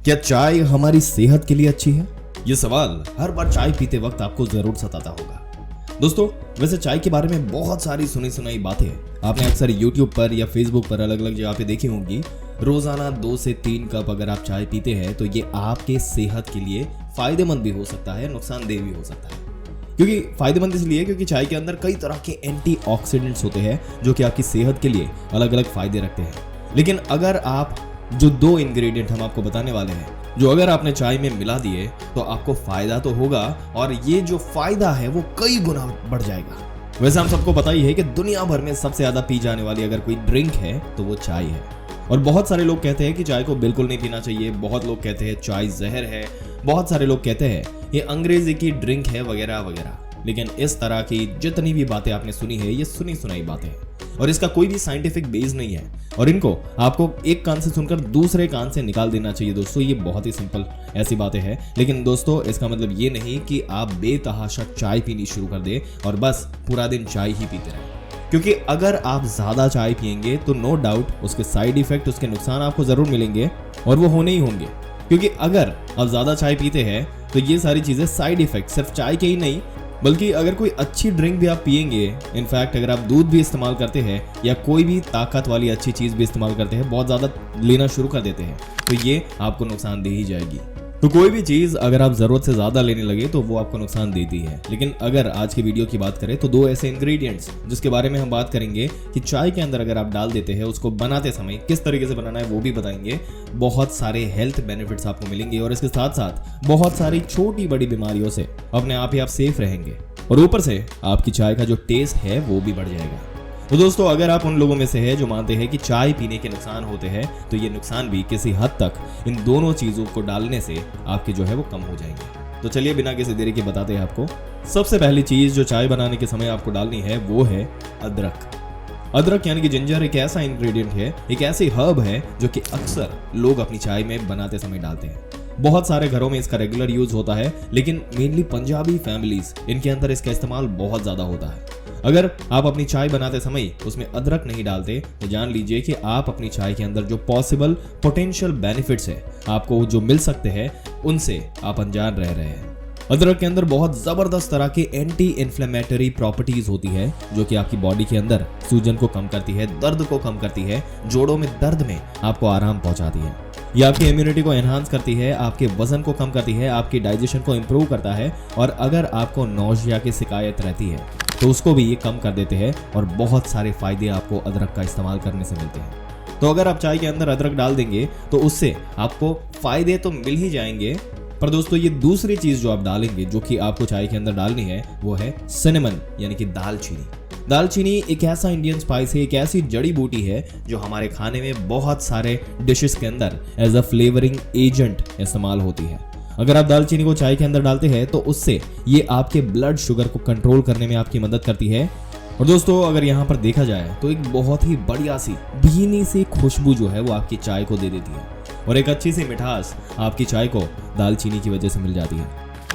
क्या चाय हमारी सेहत के लिए अच्छी है? ये सवाल हर बार चाय पीते वक्त आपको जरूर सताता होगा। दोस्तों, वैसे चाय के बारे में बहुत सारी सुनी सुनाई बातें आपने अक्सर YouTube पर या Facebook पर अलग अलग जगह पे देखी होंगी। रोजाना 2 से 3 कप अगर आप चाय पीते हैं तो ये आपके सेहत के लिए फायदेमंद भी हो सकता है, नुकसानदेह भी हो सकता है। क्योंकि फायदेमंद इसलिए क्योंकि चाय के अंदर कई तरह के एंटीऑक्सीडेंट्स होते हैं जो कि आपकी सेहत के लिए अलग अलग फायदे रखते हैं। लेकिन अगर आप जो 2 इंग्रेडिएंट हम आपको बताने वाले हैं, जो अगर आपने चाय में मिला दिए तो आपको फायदा तो होगा और ये जो फायदा है वो कई गुना बढ़ जाएगा। वैसे हम सबको पता ही है कि दुनिया भर में सबसे ज्यादा पी जाने वाली अगर कोई ड्रिंक है तो वो चाय है। और बहुत सारे लोग कहते हैं कि चाय को बिल्कुल नहीं पीना चाहिए, बहुत लोग कहते हैं चाय जहर है, बहुत सारे लोग कहते हैं ये अंग्रेजी की ड्रिंक है वगैरह वगैरह। लेकिन इस तरह की जितनी भी बातें आपने सुनी है ये सुनी सुनाई बातें हैं और इसका कोई भी साइंटिफिक बेस नहीं है और इनको आपको एक कान से सुनकर दूसरे कान से निकाल देना चाहिए। दोस्तों, ये बहुत ही सिंपल ऐसी बातें हैं। लेकिन दोस्तों, इसका मतलब ये नहीं कि आप बेतहाशा चाय पीनी शुरू कर दे और बस पूरा दिन चाय ही पीते रहें। क्योंकि अगर आप ज्यादा चाय पिएंगे तो नो डाउट उसके साइड इफेक्ट, उसके नुकसान आपको जरूर मिलेंगे और वो होने ही होंगे। क्योंकि अगर आप ज्यादा चाय पीते हैं तो ये सारी चीजें साइड इफेक्ट सिर्फ चाय के ही नहीं बल्कि अगर कोई अच्छी ड्रिंक भी आप पिएंगे, इनफैक्ट अगर आप दूध भी इस्तेमाल करते हैं या कोई भी ताकत वाली अच्छी चीज भी इस्तेमाल करते हैं, बहुत ज्यादा लेना शुरू कर देते हैं तो ये आपको नुकसान दे ही जाएगी। तो कोई भी चीज अगर आप जरूरत से ज्यादा लेने लगे तो वो आपको नुकसान देती है। लेकिन अगर आज की वीडियो की बात करें तो 2 ऐसे इंग्रेडिएंट्स जिसके बारे में हम बात करेंगे कि चाय के अंदर अगर आप डाल देते हैं, उसको बनाते समय किस तरीके से बनाना है वो भी बताएंगे। बहुत सारे हेल्थ बेनिफिट्स आपको मिलेंगे और इसके साथ साथ बहुत सारी छोटी बड़ी बीमारियों से अपने आप ही आप सेफ रहेंगे और ऊपर से आपकी चाय का जो टेस्ट है वो भी बढ़ जाएगा। तो दोस्तों, अगर आप उन लोगों में से हैं जो मानते हैं कि चाय पीने के नुकसान होते हैं तो ये नुकसान भी किसी हद तक इन दोनों चीजों को डालने से आपके जो है वो कम हो जाएंगे। तो चलिए बिना किसी देरी के बताते हैं आपको। सबसे पहली चीज जो चाय बनाने के समय आपको डालनी है वो है अदरक। अदरक यानी कि जिंजर एक ऐसा इंग्रेडिएंट है, एक ऐसी हर्ब है जो कि अक्सर लोग अपनी चाय में बनाते समय डालते हैं। बहुत सारे घरों में इसका रेगुलर यूज होता है, लेकिन मेनली पंजाबी फैमिलीज इनके अंदर इसका इस्तेमाल बहुत ज्यादा होता है। अगर आप अपनी चाय बनाते समय उसमें अदरक नहीं डालते तो जान लीजिए कि आप अपनी चाय के अंदर जो पॉसिबल पोटेंशियल बेनिफिट्स है आपको जो मिल सकते हैं उनसे आप अनजान रह रहे हैं। अदरक के अंदर बहुत जबरदस्त तरह की एंटी इन्फ्लेमेटरी प्रॉपर्टीज होती है जो कि आपकी बॉडी के अंदर सूजन को कम करती है, दर्द को कम करती है, जोड़ों में दर्द में आपको आराम पहुंचाती है। ये आपकी इम्यूनिटी को एनहांस करती है, आपके वजन को कम करती है, आपकी डाइजेशन को इंप्रूव करता है और अगर आपको नौजिया की शिकायत रहती है तो उसको भी ये कम कर देते हैं और बहुत सारे फायदे आपको अदरक का इस्तेमाल करने से मिलते हैं। तो अगर आप चाय के अंदर अदरक डाल देंगे तो उससे आपको फायदे तो मिल ही जाएंगे, पर दोस्तों ये दूसरी चीज जो आप डालेंगे जो कि आपको चाय के अंदर डालनी है वो है सिनेमन यानी कि दालचीनी। दालचीनी एक ऐसा इंडियन स्पाइस है, एक ऐसी जड़ी बूटी है जो हमारे खाने में बहुत सारे डिशेस के अंदर एज अ फ्लेवरिंग एजेंट इस्तेमाल होती है। अगर आप दालचीनी को चाय के अंदर डालते हैं तो उससे ये आपके ब्लड शुगर को कंट्रोल करने में आपकी मदद करती है। और दोस्तों, अगर यहाँ पर देखा जाए तो एक बहुत ही बढ़िया सी भीनी सी खुशबू जो है वो आपकी चाय को दे देती है और एक अच्छी सी मिठास आपकी चाय को दालचीनी की वजह से मिल जाती है।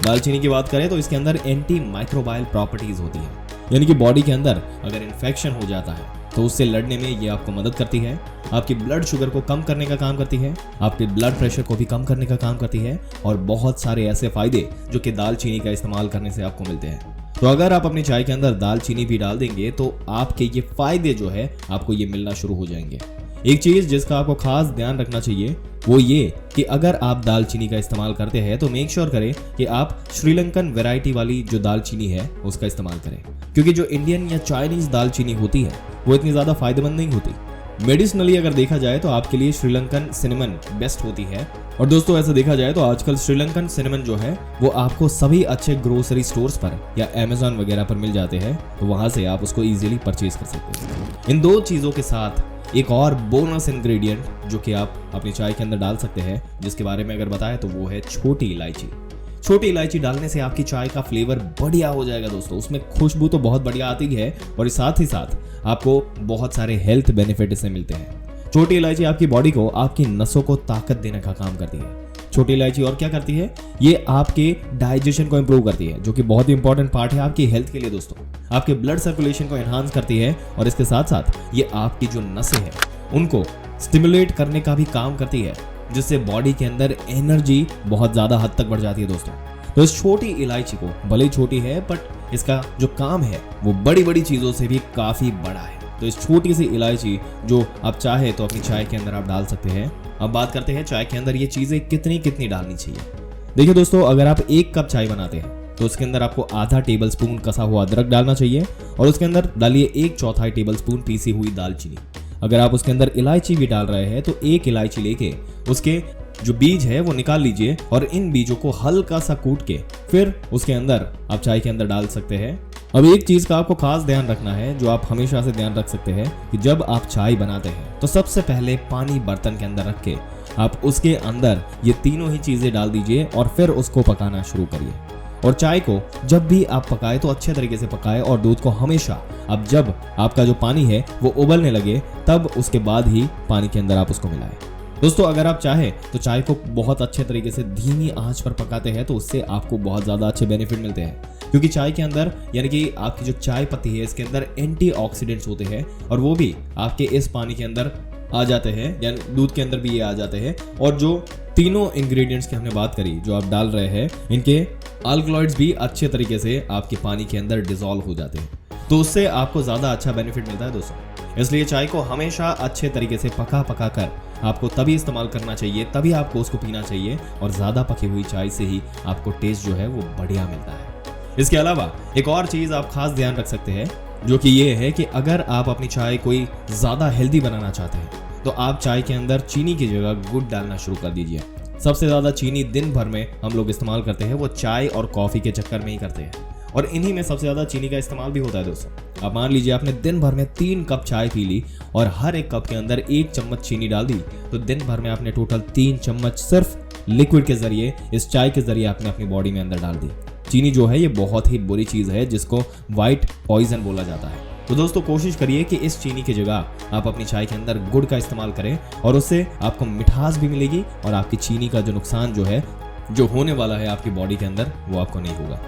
दालचीनी की बात करें तो इसके अंदर एंटी माइक्रोबायल प्रॉपर्टीज होती है, यानी कि बॉडी के अंदर अगर इन्फेक्शन हो जाता है तो उससे लड़ने में ये आपको मदद करती है, आपकी ब्लड शुगर को कम करने का काम करती है, आपके ब्लड प्रेशर को भी कम करने का काम करती है और बहुत सारे ऐसे फायदे जो कि दालचीनी का इस्तेमाल करने से आपको मिलते हैं। तो अगर आप अपनी चाय के अंदर दालचीनी भी डाल देंगे तो आपके ये फायदे जो है आपको ये मिलना शुरू हो जाएंगे। एक चीज जिसका आपको खास ध्यान रखना चाहिए वो ये कि अगर आप दालचीनी का इस्तेमाल करते हैं तो मेक श्योर करें कि आप श्रीलंकन वैरायटी वाली जो दालचीनी है उसका इस्तेमाल करें, क्योंकि जो इंडियन या चाइनीज दालचीनी होती है वो इतनी ज्यादा फायदेमंद नहीं होती। मेडिसिनली अगर देखा जाए तो आपके लिए श्रीलंकन सिनेमन बेस्ट होती है। और दोस्तों, ऐसा देखा जाए तो आजकल श्रीलंकन सिनेमन जो है वो आपको सभी अच्छे ग्रोसरी स्टोर्स पर या अमेज़न वगैरह पर मिल जाते हैं, तो वहां से आप उसको इजीली परचेज कर सकते हैं। इन 2 चीजों के साथ एक और बोनस इंग्रेडिएंट जो कि आप अपनी चाय के अंदर डाल सकते हैं, जिसके बारे में अगर बताएं तो वो है छोटी इलायची। छोटी इलायची डालने से आपकी चाय का फ्लेवर बढ़िया हो जाएगा दोस्तों, उसमें खुशबू तो बहुत बढ़िया आती है और साथ ही साथ आपको बहुत सारे हेल्थ बेनिफिट इससे मिलते हैं। छोटी इलायची आपकी बॉडी को, आपकी नसों को ताकत देने का काम करती है। छोटी इलायची और क्या करती है, ये आपके डाइजेशन को इंप्रूव करती है, जो कि बहुत ही इंपॉर्टेंट पार्ट है आपकी हेल्थ के लिए दोस्तों। आपके ब्लड सर्कुलेशन को एनहांस करती है और इसके साथ साथ ये आपकी जो नसें हैं उनको स्टिमुलेट करने का भी काम करती है, जिससे बॉडी के अंदर एनर्जी बहुत ज्यादा हद तक बढ़ जाती है दोस्तों। तो इस छोटी इलायची को, भले ही छोटी है बट इसका जो काम है वो बड़ी बड़ी चीजों से भी काफी बड़ा है। तो इस छोटी सी इलायची जो आप चाहे तो अपनी चाय के अंदर आप डाल सकते हैं। अब बात करते हैं चाय के अंदर ये चीजें कितनी कितनी डालनी चाहिए। देखिए दोस्तों, अगर आप 1 कप चाय बनाते हैं तो उसके अंदर आपको आधा टेबल स्पून कसा हुआ अदरक डालना चाहिए और उसके अंदर डालिए 1/4 टेबल स्पून पीसी हुई दालचीनी। अगर आप उसके अंदर इलायची भी डाल रहे हैं तो 1 इलायची लेके उसके जो बीज है वो निकाल लीजिए और इन बीजों को हल्का सा कूट के फिर उसके अंदर आप चाय के अंदर डाल सकते हैं। अब एक चीज का आपको खास ध्यान रखना है, जो आप हमेशा से ध्यान रख सकते हैं कि जब आप चाय बनाते हैं तो सबसे पहले पानी बर्तन के अंदर रख के आप उसके अंदर ये तीनों ही चीजें डाल दीजिए और फिर उसको पकाना शुरू करिए। और चाय को जब भी आप पकाए तो अच्छे तरीके से पकाए और दूध को हमेशा अब जब आपका जो पानी है वो उबलने लगे तब उसके बाद ही पानी के अंदर आप उसको मिलाएं। दोस्तों, अगर आप चाहें तो चाय को बहुत अच्छे तरीके से धीमी आंच पर पकाते हैं तो उससे आपको बहुत ज़्यादा अच्छे बेनिफिट मिलते हैं, क्योंकि चाय के अंदर यानी कि आपकी जो चाय पत्ती है इसके अंदर एंटीऑक्सीडेंट्स होते हैं और वो भी आपके इस पानी के अंदर आ जाते हैं, यानी दूध के अंदर भी ये आ जाते हैं। और जो तीनों इंग्रेडिएंट्स की हमने बात करी जो आप डाल रहे हैं, इनके अल्कलॉइड्स भी अच्छे तरीके से आपके पानी के अंदर डिसॉल्व हो जाते हैं, तो उससे आपको ज़्यादा अच्छा बेनिफिट मिलता है दोस्तों। इसलिए चाय को हमेशा अच्छे तरीके से पका कर आपको तभी इस्तेमाल करना चाहिए, तभी आपको उसको पीना चाहिए और ज़्यादा पकी हुई चाय से ही आपको टेस्ट जो है वो बढ़िया मिलता है। इसके अलावा एक और चीज़ आप खास ध्यान रख सकते हैं, जो कि ये है कि अगर आप अपनी चाय कोई ज़्यादा हेल्दी बनाना चाहते हैं तो आप चाय के अंदर चीनी की जगह गुड़ डालना शुरू कर दीजिए। सबसे ज़्यादा चीनी दिन भर में हम लोग इस्तेमाल करते हैं वो चाय और कॉफ़ी के चक्कर में ही करते हैं और इन्हीं में सबसे ज़्यादा चीनी का इस्तेमाल भी होता है दोस्तों। अब मान लीजिए आपने दिन भर में 3 कप चाय पी ली और हर एक कप के अंदर 1 चम्मच चीनी डाल दी, तो दिन भर में आपने टोटल 3 चम्मच सिर्फ लिक्विड के जरिए, इस चाय के जरिए आपने अपनी बॉडी में अंदर डाल दी। चीनी जो है ये बहुत ही बुरी चीज़ है जिसको व्हाइट पॉइजन बोला जाता है। तो दोस्तों, कोशिश करिए कि इस चीनी की जगह आप अपनी चाय के अंदर गुड़ का इस्तेमाल करें और उससे आपको मिठास भी मिलेगी और आपकी चीनी का जो नुकसान जो है, जो होने वाला है आपकी बॉडी के अंदर, वो आपको नहीं होगा।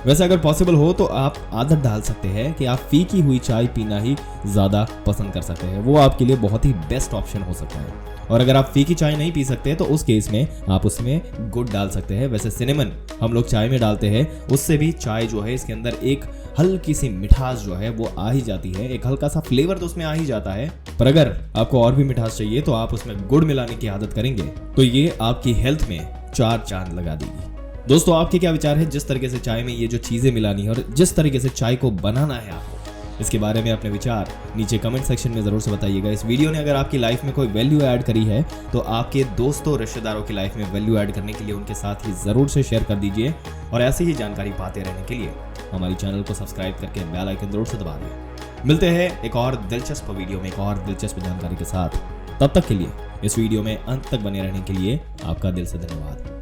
वैसे अगर पॉसिबल हो तो आप आदत डाल सकते हैं कि आप फीकी हुई चाय पीना ही ज़्यादा पसंद कर सकते हैं, वो आपके लिए बहुत ही बेस्ट ऑप्शन हो सकता है। और अगर आप फीकी चाय नहीं पी सकते तो उस केस में आप उसमें गुड़ डाल सकते हैं। वैसे सिनेमन हम लोग चाय में डालते हैं, उससे भी चाय जो है इसके अंदर एक हल्की सी मिठास जो है वो आ ही जाती है, एक हल्का सा फ्लेवर तो उसमें आ ही जाता है। पर अगर आपको और भी मिठास चाहिए तो आप उसमें गुड़ मिलाने की आदत करेंगे तो ये आपकी हेल्थ में 4 चांद लगा देगी। दोस्तों, आपके क्या विचार है जिस तरीके से चाय में ये जो चीजें मिलानी है और जिस तरीके से चाय को बनाना है आपको, इसके बारे में अपने विचार नीचे कमेंट सेक्शन में जरूर से बताइएगा। इस वीडियो ने अगर आपकी लाइफ में कोई वैल्यू ऐड करी है तो आपके दोस्तों रिश्तेदारों की लाइफ में वैल्यू ऐड करने के लिए उनके साथ ही जरूर से शेयर कर दीजिए और ऐसी ही जानकारी पाते रहने के लिए हमारे चैनल को सब्सक्राइब करके बेल आइकन जरूर से दबा दें। मिलते हैं एक और दिलचस्प वीडियो में एक और दिलचस्प जानकारी के साथ। तब तक के लिए इस वीडियो में अंत तक बने रहने के लिए आपका दिल से धन्यवाद।